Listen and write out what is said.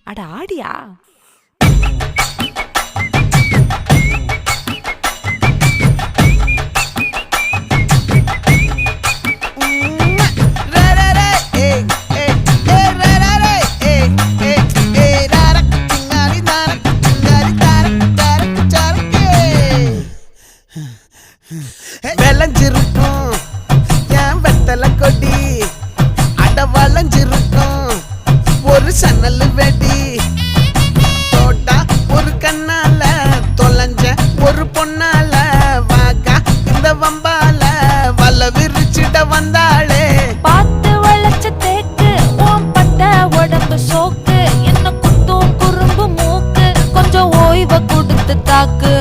அட ஆடியா? விளைஞ்சிருக்கும் என் வெத்தலை கொடி, அட வளைஞ்சிருக்கும் ஒரு சன்னல் வெடி. தோட்டா ஒரு கண்ணால தொலைஞ்ச ஒரு பொண்ணால வாக்கா இந்த வம்பால வல விரிச்சிட வந்தாளே. பார்த்து வளைச்ச தேக்கு ஓம் பட்ட உடம்பு சோக்கு, என்ன குத்தும் குறும்பு மூக்கு, கொஞ்சம் ஓய்வை கொடுத்து தாக்கு.